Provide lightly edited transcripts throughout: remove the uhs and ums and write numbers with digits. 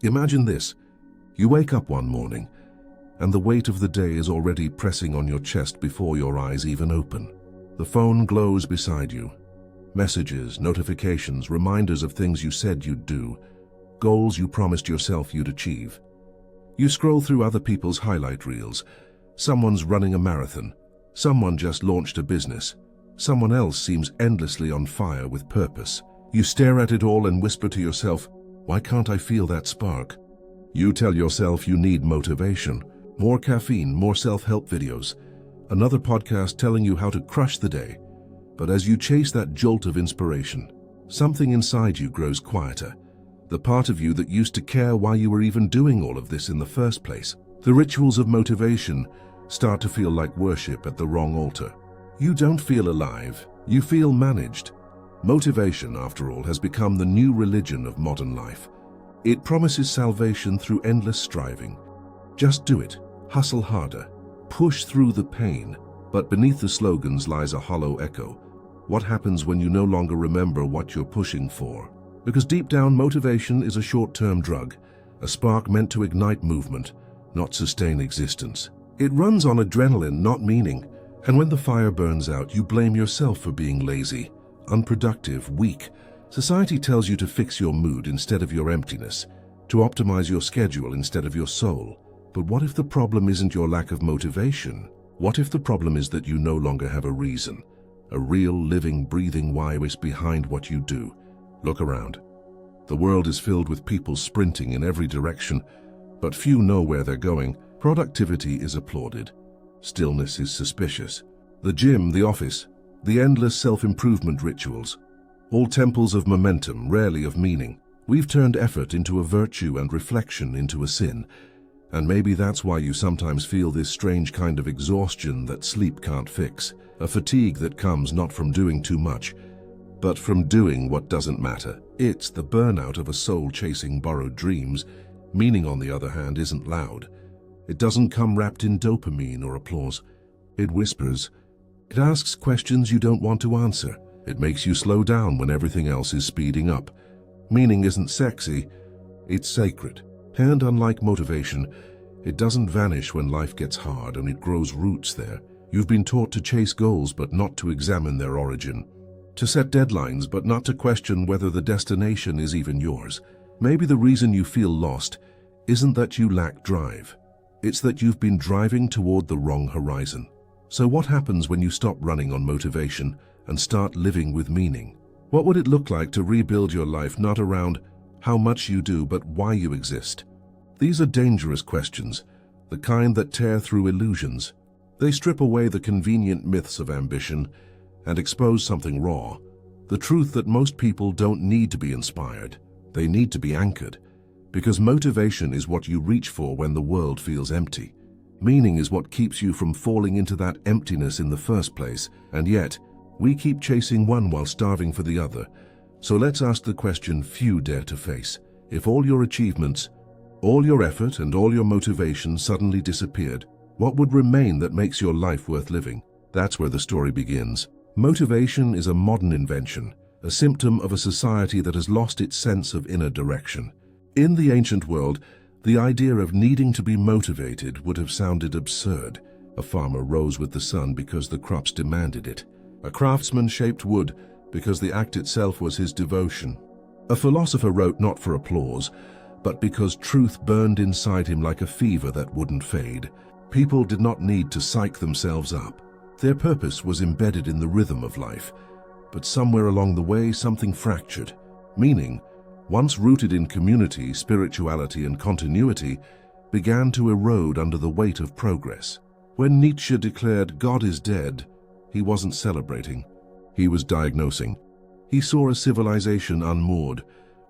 Imagine this. You wake up one morning, and the weight of the day is already pressing on your chest before your eyes even open. The phone glows beside you. Messages, notifications, reminders of things you said you'd do, goals you promised yourself you'd achieve. You scroll through other people's highlight reels. Someone's running a marathon. Someone just launched a business. Someone else seems endlessly on fire with purpose. You stare at it all and whisper to yourself, "Why can't I feel that spark?" You tell yourself you need motivation. More caffeine, more self-help videos. Another podcast telling you how to crush the day. But as you chase that jolt of inspiration, something inside you grows quieter. The part of you that used to care why you were even doing all of this in the first place. The rituals of motivation start to feel like worship at the wrong altar. You don't feel alive, you feel managed. Motivation, after all, has become the new religion of modern life. It promises salvation through endless striving. Just do it, hustle harder, push through the pain. But beneath the slogans lies a hollow echo. What happens when you no longer remember what you're pushing for? Because deep down, motivation is a short-term drug, a spark meant to ignite movement, not sustain existence. It runs on adrenaline, not meaning. And when the fire burns out, you blame yourself for being lazy, unproductive, weak. Society tells you to fix your mood instead of your emptiness, to optimize your schedule instead of your soul. But what if the problem isn't your lack of motivation? What if the problem is that you no longer have a reason, a real, living, breathing why is behind what you do? Look around. The world is filled with people sprinting in every direction, but few know where they're going. Productivity is applauded. Stillness is suspicious. The gym, the office, the endless self-improvement rituals, all temples of momentum, rarely of meaning. We've turned effort into a virtue and reflection into a sin. And maybe that's why you sometimes feel this strange kind of exhaustion that sleep can't fix, a fatigue that comes not from doing too much, but from doing what doesn't matter. It's the burnout of a soul chasing borrowed dreams. Meaning, on the other hand, isn't loud. It doesn't come wrapped in dopamine or applause. It whispers. It asks questions you don't want to answer. It makes you slow down when everything else is speeding up. Meaning isn't sexy, it's sacred. And unlike motivation, it doesn't vanish when life gets hard, and it grows roots there. You've been taught to chase goals but not to examine their origin. To set deadlines but not to question whether the destination is even yours. Maybe the reason you feel lost isn't that you lack drive. It's that you've been driving toward the wrong horizon. So what happens when you stop running on motivation and start living with meaning? What would it look like to rebuild your life not around how much you do but why you exist? These are dangerous questions, the kind that tear through illusions. They strip away the convenient myths of ambition and expose something raw, the truth that most people don't need to be inspired. They need to be anchored. Because motivation is what you reach for when the world feels empty. Meaning is what keeps you from falling into that emptiness in the first place, and yet, we keep chasing one while starving for the other. So let's ask the question few dare to face. If all your achievements, all your effort, and all your motivation suddenly disappeared, what would remain that makes your life worth living? That's where the story begins. Motivation is a modern invention, a symptom of a society that has lost its sense of inner direction. In the ancient world, the idea of needing to be motivated would have sounded absurd. A farmer rose with the sun because the crops demanded it. A craftsman shaped wood because the act itself was his devotion. A philosopher wrote not for applause, but because truth burned inside him like a fever that wouldn't fade. People did not need to psych themselves up. Their purpose was embedded in the rhythm of life. But somewhere along the way, something fractured. Meaning, once rooted in community, spirituality, and continuity, began to erode under the weight of progress. When Nietzsche declared God is dead, he wasn't celebrating. He was diagnosing. He saw a civilization unmoored,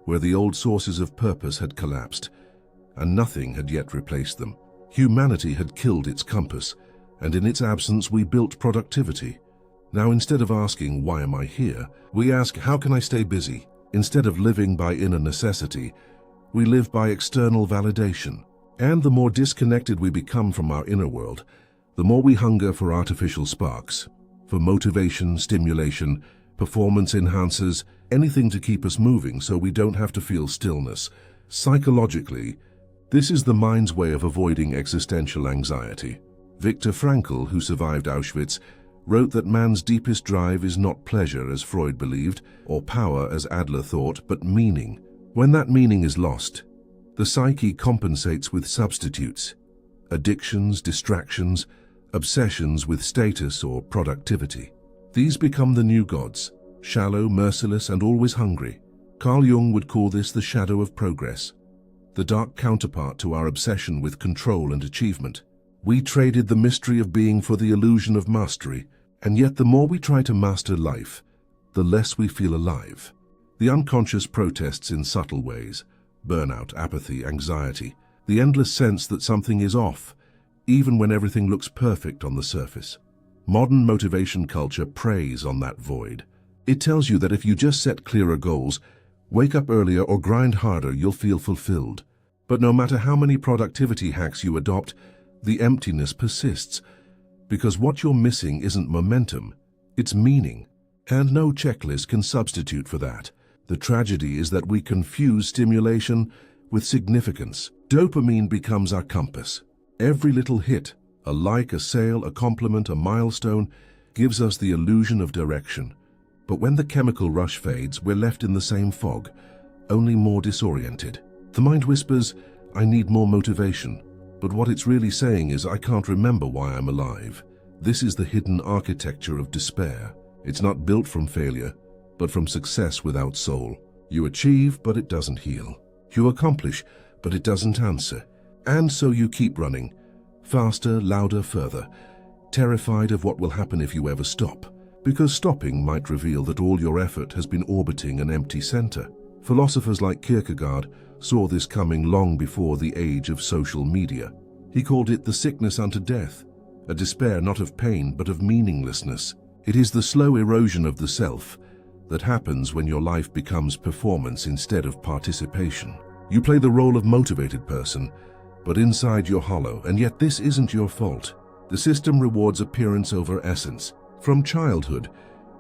where the old sources of purpose had collapsed, and nothing had yet replaced them. Humanity had killed its compass, and in its absence we built productivity. Now instead of asking, why am I here, we ask, how can I stay busy? Instead of living by inner necessity, we live by external validation. And the more disconnected we become from our inner world, the more we hunger for artificial sparks, for motivation, stimulation, performance enhancers, anything to keep us moving so we don't have to feel stillness, Psychologically, this is the mind's way of avoiding existential anxiety. Viktor Frankl, who survived Auschwitz, wrote that man's deepest drive is not pleasure, as Freud believed, or power, as Adler thought, but meaning. When that meaning is lost, the psyche compensates with substitutes: addictions, distractions, obsessions with status or productivity. These become the new gods, shallow, merciless, and always hungry. Carl Jung would call this the shadow of progress, the dark counterpart to our obsession with control and achievement. We traded the mystery of being for the illusion of mastery, and yet the more we try to master life, the less we feel alive. The unconscious protests in subtle ways: burnout, apathy, anxiety, the endless sense that something is off, even when everything looks perfect on the surface. Modern motivation culture preys on that void. It tells you that if you just set clearer goals, wake up earlier, or grind harder, you'll feel fulfilled. But no matter how many productivity hacks you adopt, the emptiness persists, because what you're missing isn't momentum, it's meaning. And no checklist can substitute for that. The tragedy is that we confuse stimulation with significance. Dopamine becomes our compass. Every little hit, a like, a sale, a compliment, a milestone, gives us the illusion of direction. But when the chemical rush fades, we're left in the same fog, only more disoriented. The mind whispers, "I need more motivation." But what it's really saying is, "I can't remember why I'm alive." This is the hidden architecture of despair. It's not built from failure, but from success without soul. You achieve, but it doesn't heal. You accomplish, but it doesn't answer. And so you keep running, faster, louder, further, terrified of what will happen if you ever stop. Because stopping might reveal that all your effort has been orbiting an empty center. Philosophers like Kierkegaard saw this coming long before the age of social media. He called it the sickness unto death, a despair not of pain but of meaninglessness. It is the slow erosion of the self that happens when your life becomes performance instead of participation. You play the role of motivated person, but inside you're hollow, and yet this isn't your fault. The system rewards appearance over essence. From childhood,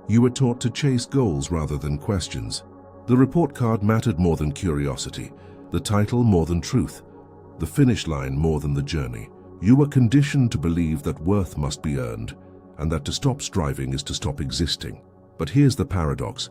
you were taught to chase goals rather than questions. The report card mattered more than curiosity, the title more than truth, the finish line more than the journey. You were conditioned to believe that worth must be earned, and that to stop striving is to stop existing. But here's the paradox.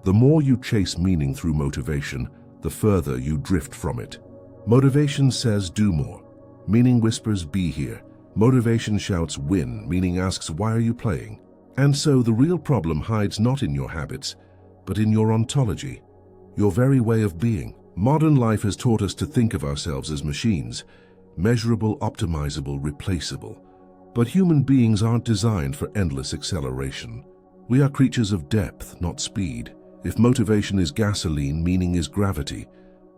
The more you chase meaning through motivation, the further you drift from it. Motivation says do more. Meaning whispers be here. Motivation shouts win. Meaning asks why are you playing? And so the real problem hides not in your habits, but in your ontology, your very way of being. Modern life has taught us to think of ourselves as machines, measurable, optimizable, replaceable. But human beings aren't designed for endless acceleration. We are creatures of depth, not speed. If motivation is gasoline, meaning is gravity,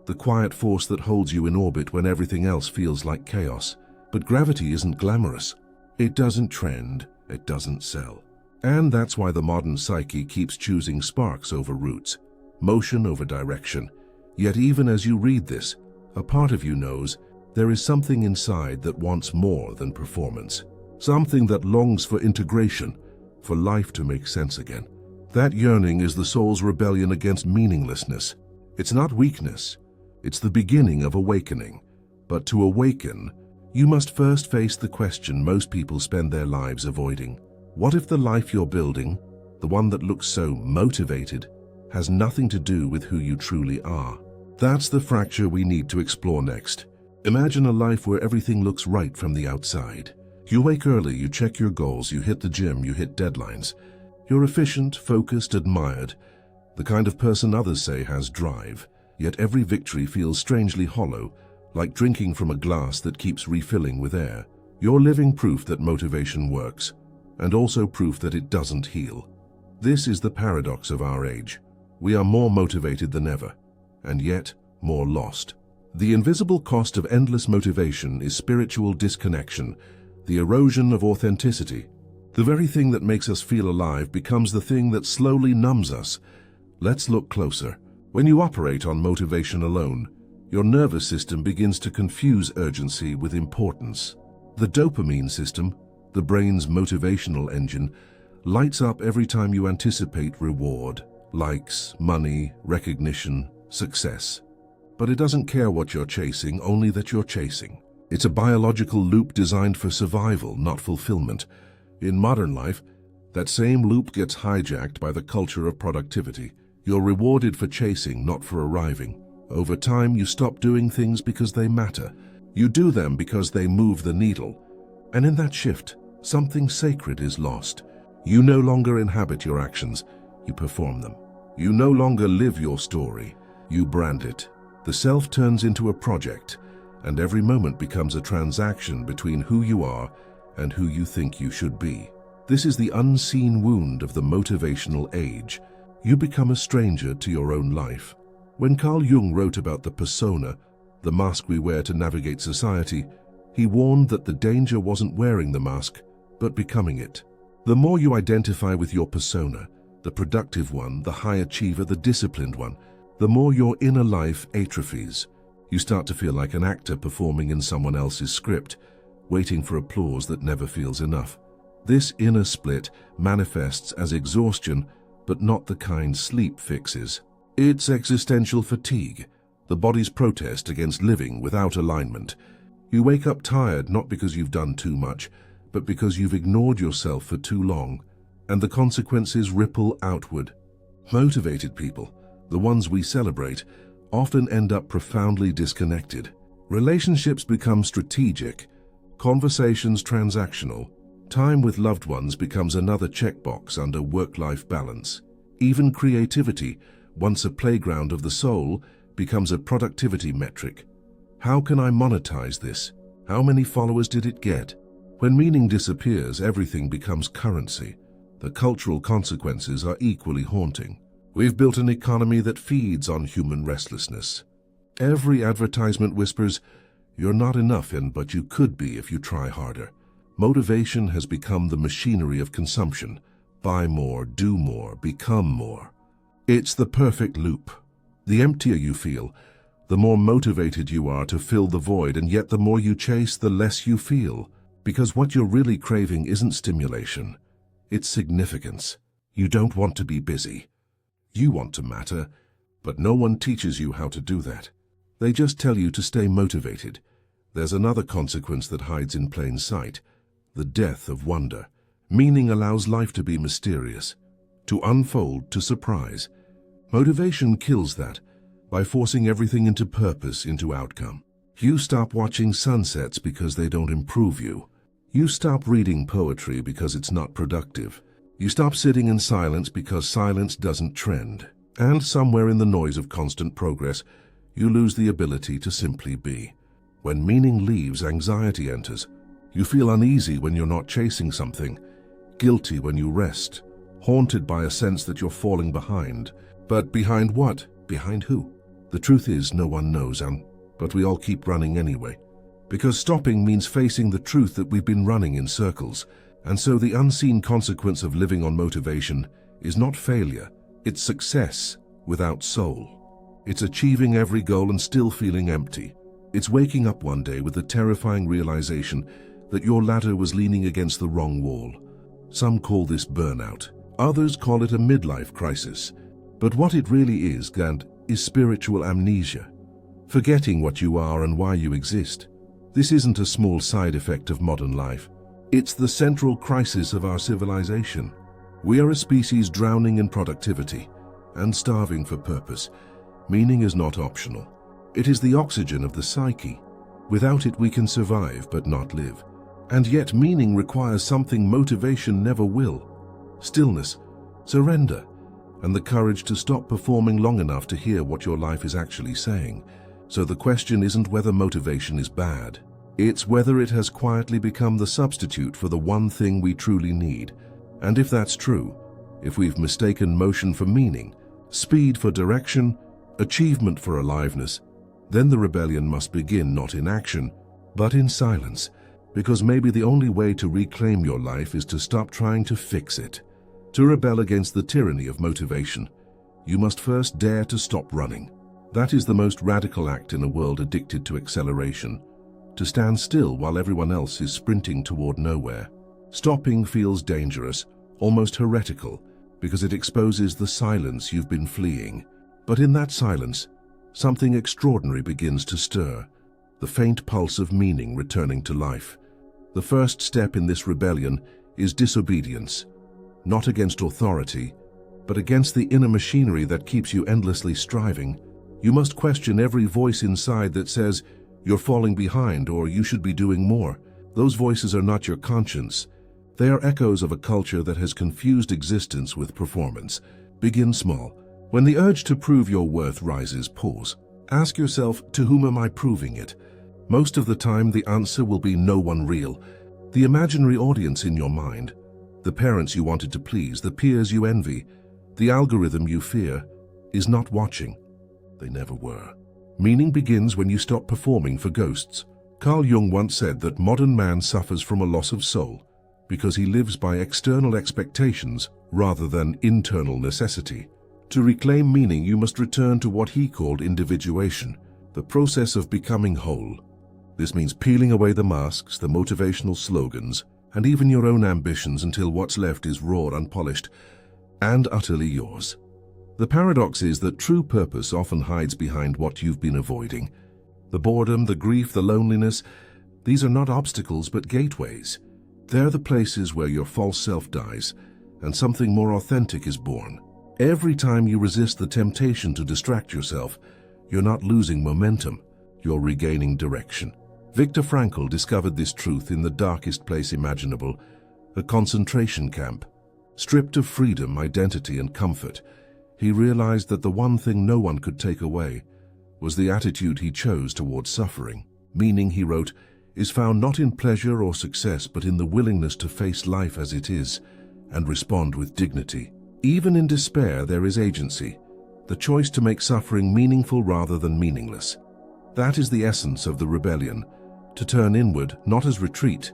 the quiet force that holds you in orbit when everything else feels like chaos. But gravity isn't glamorous. It doesn't trend, it doesn't sell. And that's why the modern psyche keeps choosing sparks over roots, motion over direction. Yet even as you read this, a part of you knows there is something inside that wants more than performance. Something that longs for integration, for life to make sense again. That yearning is the soul's rebellion against meaninglessness. It's not weakness, it's the beginning of awakening. But to awaken, you must first face the question most people spend their lives avoiding. What if the life you're building, the one that looks so motivated, has nothing to do with who you truly are? That's the fracture we need to explore next. Imagine a life where everything looks right from the outside. You wake early, you check your goals, you hit the gym, you hit deadlines. You're efficient, focused, admired, the kind of person others say has drive. Yet every victory feels strangely hollow, like drinking from a glass that keeps refilling with air. You're living proof that motivation works, and also proof that it doesn't heal. This is the paradox of our age. We are more motivated than ever, and yet more lost. The invisible cost of endless motivation is spiritual disconnection, the erosion of authenticity. The very thing that makes us feel alive becomes the thing that slowly numbs us. Let's look closer. When you operate on motivation alone, your nervous system begins to confuse urgency with importance. The dopamine system, the brain's motivational engine, lights up every time you anticipate reward, likes, money, recognition, success. but it doesn't care what you're chasing, only that you're chasing. It's a biological loop designed for survival, not fulfillment. In modern life, that same loop gets hijacked by the culture of productivity. You're rewarded for chasing, not for arriving. Over time, you stop doing things because they matter. You do them because they move the needle. And in that shift, something sacred is lost. You no longer inhabit your actions, you perform them. You no longer live your story, you brand it. The self turns into a project, and every moment becomes a transaction between who you are and who you think you should be. This is the unseen wound of the motivational age. You become a stranger to your own life. When Carl Jung wrote about the persona, the mask we wear to navigate society, he warned that the danger wasn't wearing the mask, but becoming it. The more you identify with your persona, the productive one, the high achiever, the disciplined one, the more your inner life atrophies. You start to feel like an actor performing in someone else's script, waiting for applause that never feels enough. This inner split manifests as exhaustion, but not the kind sleep fixes. It's existential fatigue, the body's protest against living without alignment. You wake up tired not because you've done too much, but because you've ignored yourself for too long, and the consequences ripple outward. Motivated people, the ones we celebrate, often end up profoundly disconnected. Relationships become strategic, conversations transactional, time with loved ones becomes another checkbox under work-life balance. Even creativity, once a playground of the soul, becomes a productivity metric. How can I monetize this? How many followers did it get? When meaning disappears, everything becomes currency. The cultural consequences are equally haunting. We've built an economy that feeds on human restlessness. Every advertisement whispers, "You're not enough, but you could be if you try harder." Motivation has become the machinery of consumption. Buy more, do more, become more. It's the perfect loop. The emptier you feel, the more motivated you are to fill the void, and yet the more you chase, the less you feel. Because what you're really craving isn't stimulation, it's significance. You don't want to be busy. You want to matter, but no one teaches you how to do that. They just tell you to stay motivated. There's another consequence that hides in plain sight: the death of wonder. Meaning allows life to be mysterious, to unfold, to surprise. Motivation kills that by forcing everything into purpose, into outcome. You stop watching sunsets because they don't improve you. You stop reading poetry because it's not productive. You stop sitting in silence because silence doesn't trend. And somewhere in the noise of constant progress, you lose the ability to simply be. When meaning leaves, anxiety enters. You feel uneasy when you're not chasing something, guilty when you rest, haunted by a sense that you're falling behind. But behind what? Behind who? The truth is, no one knows, but we all keep running anyway. Because stopping means facing the truth that we've been running in circles. And so the unseen consequence of living on motivation is not failure, it's success without soul. It's achieving every goal and still feeling empty. It's waking up one day with the terrifying realization that your ladder was leaning against the wrong wall. Some call this burnout. Others call it a midlife crisis. But what it really is, Gant, is spiritual amnesia. Forgetting what you are and why you exist. This isn't a small side effect of modern life. It's the central crisis of our civilization. We are a species drowning in productivity and starving for purpose. Meaning is not optional. It is the oxygen of the psyche. Without it we can survive but not live. And yet meaning requires something motivation never will. Stillness, surrender, and the courage to stop performing long enough to hear what your life is actually saying. So the question isn't whether motivation is bad. It's whether it has quietly become the substitute for the one thing we truly need. And if that's true, if we've mistaken motion for meaning, speed for direction, achievement for aliveness, then the rebellion must begin not in action, but in silence. Because maybe the only way to reclaim your life is to stop trying to fix it. To rebel against the tyranny of motivation, you must first dare to stop running. That is the most radical act in a world addicted to acceleration. To stand still while everyone else is sprinting toward nowhere. Stopping feels dangerous, almost heretical, because it exposes the silence you've been fleeing. But in that silence, something extraordinary begins to stir, the faint pulse of meaning returning to life. The first step in this rebellion is disobedience, not against authority, but against the inner machinery that keeps you endlessly striving. You must question every voice inside that says, "You're falling behind," or "You should be doing more." Those voices are not your conscience. They are echoes of a culture that has confused existence with performance. Begin small. When the urge to prove your worth rises, pause. Ask yourself, to whom am I proving it? Most of the time, the answer will be no one real. The imaginary audience in your mind, the parents you wanted to please, the peers you envy, the algorithm you fear, is not watching. They never were. Meaning begins when you stop performing for ghosts. Carl Jung once said that modern man suffers from a loss of soul because he lives by external expectations rather than internal necessity. To reclaim meaning, you must return to what he called individuation, the process of becoming whole. This means peeling away the masks, the motivational slogans, and even your own ambitions until what's left is raw, unpolished, and utterly yours. The paradox is that true purpose often hides behind what you've been avoiding. The boredom, the grief, the loneliness, these are not obstacles but gateways. They're the places where your false self dies and something more authentic is born. Every time you resist the temptation to distract yourself, you're not losing momentum, you're regaining direction. Viktor Frankl discovered this truth in the darkest place imaginable, a concentration camp. Stripped of freedom, identity, and comfort, he realized that the one thing no one could take away was the attitude he chose towards suffering. Meaning, he wrote, is found not in pleasure or success, but in the willingness to face life as it is and respond with dignity. Even in despair, there is agency, the choice to make suffering meaningful rather than meaningless. That is the essence of the rebellion, to turn inward, not as retreat,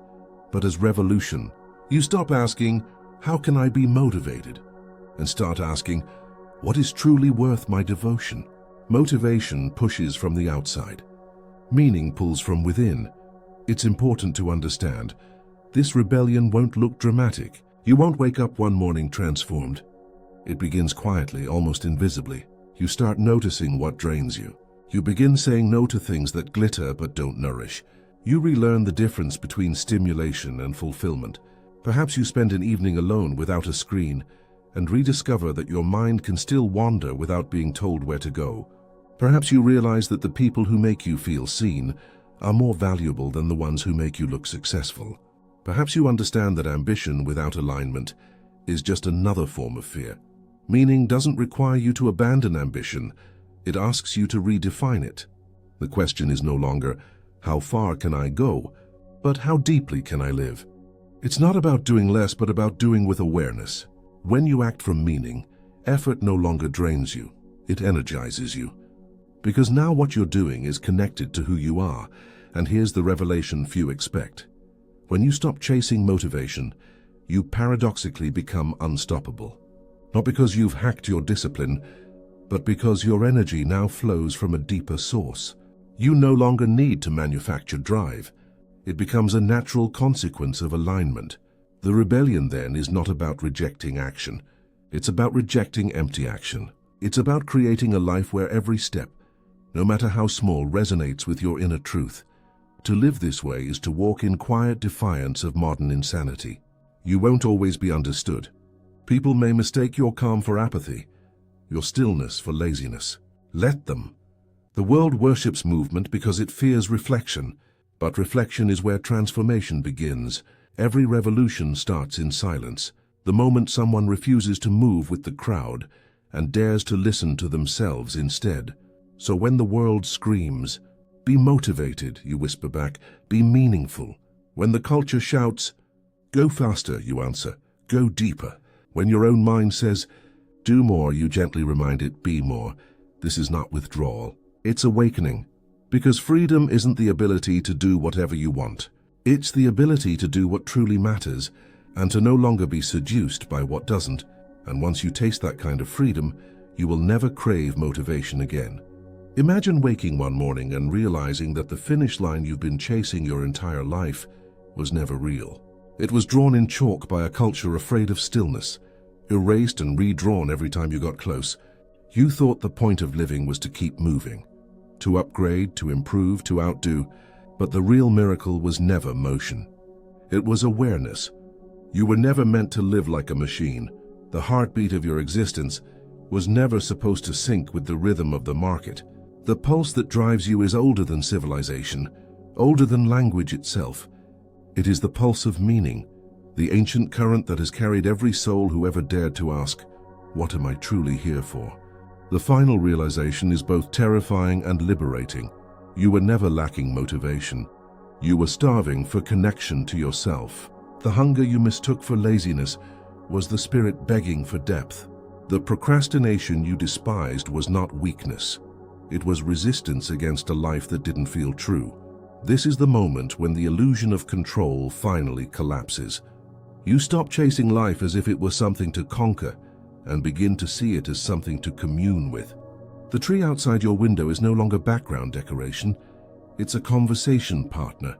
but as revolution. You stop asking, "How can I be motivated?" and start asking, "What is truly worth my devotion?" Motivation pushes from the outside. Meaning pulls from within. It's important to understand, this rebellion won't look dramatic. You won't wake up one morning transformed. It begins quietly, almost invisibly. You start noticing what drains you. You begin saying no to things that glitter but don't nourish. You relearn the difference between stimulation and fulfillment. Perhaps you spend an evening alone without a screen and rediscover that your mind can still wander without being told where to go. Perhaps you realize that the people who make you feel seen are more valuable than the ones who make you look successful. Perhaps you understand that ambition without alignment is just another form of fear. Meaning doesn't require you to abandon ambition, it asks you to redefine it. The question is no longer, how far can I go, but how deeply can I live? It's not about doing less, but about doing with awareness. When you act from meaning, effort no longer drains you, it energizes you. Because now what you're doing is connected to who you are, and here's the revelation few expect. When you stop chasing motivation, you paradoxically become unstoppable. Not because you've hacked your discipline, but because your energy now flows from a deeper source. You no longer need to manufacture drive. It becomes a natural consequence of alignment. The rebellion then is not about rejecting action. It's about rejecting empty action. It's about creating a life where every step, no matter how small, resonates with your inner truth. To live this way is to walk in quiet defiance of modern insanity. You won't always be understood. People may mistake your calm for apathy, your stillness for laziness. Let them. The world worships movement because it fears reflection, but reflection is where transformation begins. Every revolution starts in silence. The moment someone refuses to move with the crowd and dares to listen to themselves instead. So when the world screams, "Be motivated," you whisper back, "Be meaningful." When the culture shouts, "Go faster," you answer, "Go deeper." When your own mind says, "Do more," you gently remind it, "Be more." This is not withdrawal. It's awakening. Because freedom isn't the ability to do whatever you want. It's the ability to do what truly matters and to no longer be seduced by what doesn't. And once you taste that kind of freedom, you will never crave motivation again. Imagine waking one morning and realizing that the finish line you've been chasing your entire life was never real. It was drawn in chalk by a culture afraid of stillness, erased and redrawn every time you got close. You thought the point of living was to keep moving, to upgrade, to improve, to outdo. But the real miracle was never motion. It was awareness. You were never meant to live like a machine. The heartbeat of your existence was never supposed to sync with the rhythm of the market. The pulse that drives you is older than civilization, older than language itself. It is the pulse of meaning, the ancient current that has carried every soul who ever dared to ask, "What am I truly here for?" The final realization is both terrifying and liberating. You were never lacking motivation. You were starving for connection to yourself. The hunger you mistook for laziness was the spirit begging for depth. The procrastination you despised was not weakness. It was resistance against a life that didn't feel true. This is the moment when the illusion of control finally collapses. You stop chasing life as if it was something to conquer and begin to see it as something to commune with. The tree outside your window is no longer background decoration. It's a conversation partner,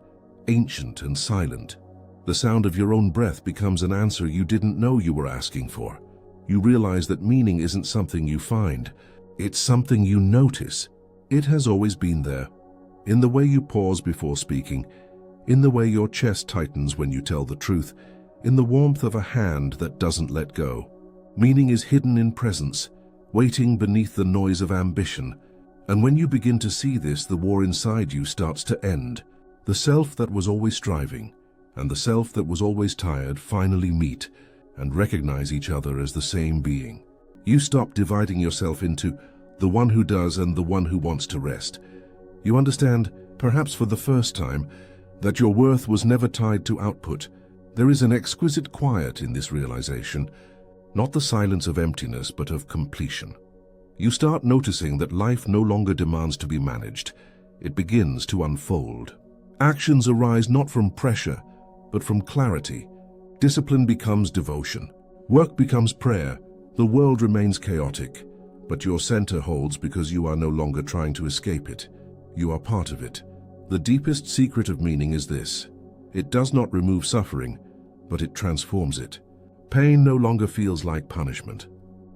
ancient and silent. The sound of your own breath becomes an answer you didn't know you were asking for. You realize that meaning isn't something you find. It's something you notice. It has always been there. In the way you pause before speaking, in the way your chest tightens when you tell the truth, in the warmth of a hand that doesn't let go. Meaning is hidden in presence, waiting beneath the noise of ambition. And when you begin to see this, the war inside you starts to end. The self that was always striving and the self that was always tired finally meet and recognize each other as the same being. You stop dividing yourself into the one who does and the one who wants to rest. You understand, perhaps for the first time, that your worth was never tied to output. There is an exquisite quiet in this realization, not the silence of emptiness, but of completion. You start noticing that life no longer demands to be managed. It begins to unfold. Actions arise not from pressure, but from clarity. Discipline becomes devotion. Work becomes prayer. The world remains chaotic, but your center holds because you are no longer trying to escape it. You are part of it. The deepest secret of meaning is this: it does not remove suffering, but it transforms it. Pain no longer feels like punishment.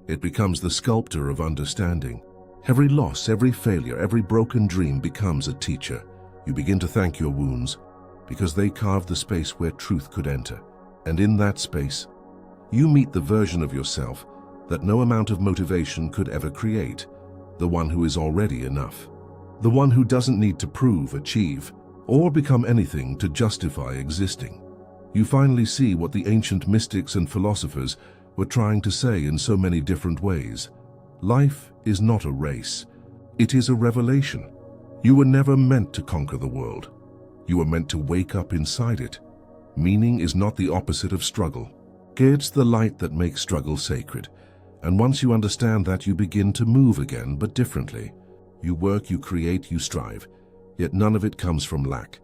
It becomes the sculptor of understanding. Every loss, every failure, every broken dream becomes a teacher. You begin to thank your wounds because they carved the space where truth could enter. And in that space, you meet the version of yourself that no amount of motivation could ever create, the one who is already enough, the one who doesn't need to prove, achieve, or become anything to justify existing. You finally see what the ancient mystics and philosophers were trying to say in so many different ways. Life is not a race. It is a revelation. You were never meant to conquer the world. You were meant to wake up inside it. Meaning is not the opposite of struggle. It's the light that makes struggle sacred. And once you understand that, you begin to move again, but differently. You work, you create, you strive. Yet none of it comes from lack.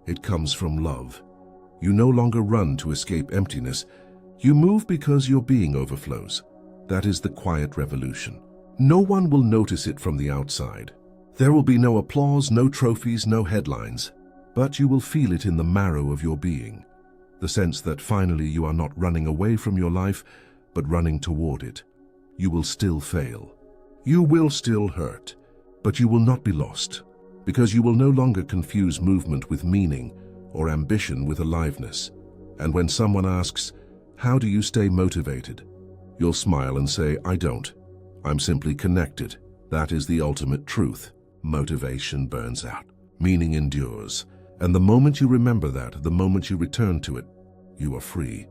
It comes from love. You no longer run to escape emptiness. You move because your being overflows. That is the quiet revolution. No one will notice it from the outside. There will be no applause, no trophies, no headlines. But you will feel it in the marrow of your being. The sense that finally you are not running away from your life, but running toward it. You will still fail. You will still hurt. But you will not be lost, because you will no longer confuse movement with meaning or ambition with aliveness. And when someone asks, "How do you stay motivated?" you'll smile and say, "I don't. I'm simply connected." That is the ultimate truth. Motivation burns out. Meaning endures. And the moment you remember that, the moment you return to it, you are free.